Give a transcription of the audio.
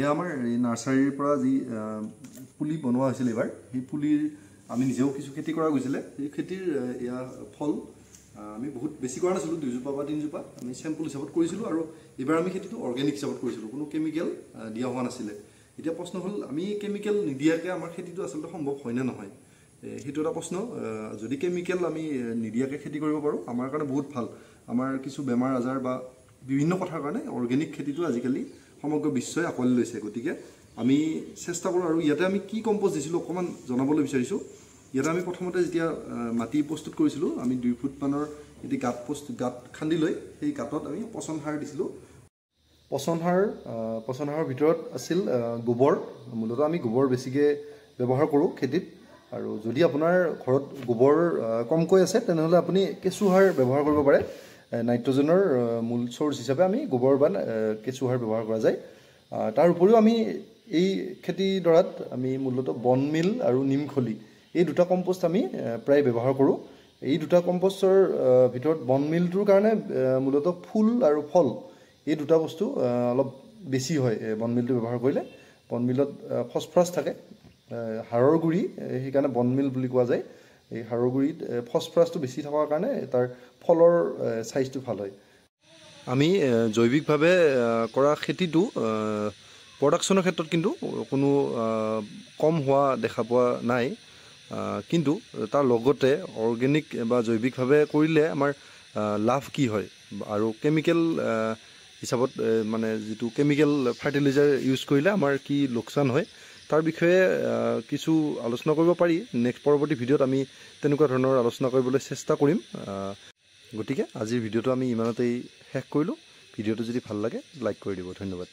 আমাৰ এই নাৰ্সাৰীৰ পৰা যি পুলি বনোৱা হৈছিল এবাৰ সেই পুলিৰ আমি নিজেও কিছু খেতি কৰা গৈছিলে এই খেতিৰ ইয়া ফল আমি বহুত বেছি কৰা নাছিলোঁ 2 জোপা বা 3 জোপা আমি স্যাম্পল হিচাপত কৰিছিলোঁ আৰু এবাৰ আমি খেতিটো অৰ্গেনিক হিচাপত কৰিছিলোঁ কোনো কেমিক্যাল দিয়া হোৱা নাছিলে এতিয়া প্ৰশ্ন হ'ল আমি কেমিক্যাল নিদিয়াকে আমাৰ খেতিটো আসলে সম্ভৱ হয় না নহয় হেতু এটা প্ৰশ্ন যদি কেমিক্যাল আমি নিদিয়াকে খেতি কৰিব পাৰো আমাৰ কাৰণে বহুত ভাল আমাৰ কিছু বেমাৰ আজাৰ বা বিভিন্ন কথাৰ কাৰণে অৰ্গেনিক খেতিটো আজিকালি সমগ্ৰ বিশ্বই আকোৱালি লৈছে গতিকে আমি চেষ্টা কৰো আৰু ইয়াতে আমি কি কম্পোজ দিছিলো অকমান জনাবলৈ বিচাৰিছো ইয়াতে আমি প্ৰথমতে যেতিয়া মাটি প্ৰস্তুত কৰিছিলো আমি 2 ফুট মানৰ এটি গাঁত খান্দি লৈ সেই গাঁতত আমি পচন সাৰ দিছিলো পচন সাৰৰ ভিতৰত আছিল গোবৰ মূলত আমি গোবৰ বেছিকে ব্যৱহাৰ কৰো খেতিত আৰু যদি আপোনাৰ ঘৰত গোবৰ কমকৈ আছে তেনেহলে আপুনি কেঁচু সাৰ ব্যৱহাৰ কৰিব পাৰে নাইট্ৰজেনৰ মূল সোৰ্স হিচাপে আমি গোবৰ বা কেঁচু সাৰ ব্যৱহাৰ কৰা যায় তাৰ উপৰিও আমি এই খেতিডৰাত আমি মূলত বন মিল আৰু নিমখলি এই দুটা কম্পোষ্ট আমি প্ৰায় ব্যৱহাৰ কৰো এই দুটা কম্পোষ্টৰ ভিতৰত বন মিলটোৰ কাৰণে মূলত ফুল আৰু ফল এই দুটা বস্তু অলপ বেছি হয় বন মিলটো ব্যৱহাৰ কৰিলে বন মিলত ফসফৰাছ থাকে হাড়ৰ গুৰি এই কাৰণে বন মিল বুলি কোৱা যায় এই হাড়ৰ গুৰিত ফসফৰাছটো বেছি থকাৰ কাৰণে তাৰ ফলৰ সাইজটো ভাল হয় আমি জৈৱিকভাৱে কৰা খেতিটো প্ৰডাকশনৰ ক্ষেত্ৰত কিন্তু কোনো কম হোৱা দেখা পোৱা নাই কিন্তু তাৰ লগতে অৰ্গেনিক বা জৈৱিকভাৱে কৰিলে আমাৰ লাভ কি হয় আৰু কেমিক্যাল হিচাপত মানে যেটো কেমিক্যাল ফাৰ্টিলাইজাৰ ইউজ কৰিলে আমাৰ কি লোকসান হয় তাৰ বিষয়ে কিছু আলোচনা কৰিব পাৰি নেক্সট পৰৱৰ্তী ভিডিঅ'ত আমি তেনেকুৱা ধৰণৰ আলোচনা কৰিবলৈ চেষ্টা কৰিম গতিকে আজিৰ ভিডিঅ'টো আমি ইমানতেই শেষ কৰিলো ভিডিঅ'টো যদি ভাল লাগে লাইক কৰি দিব ধন্যবাদ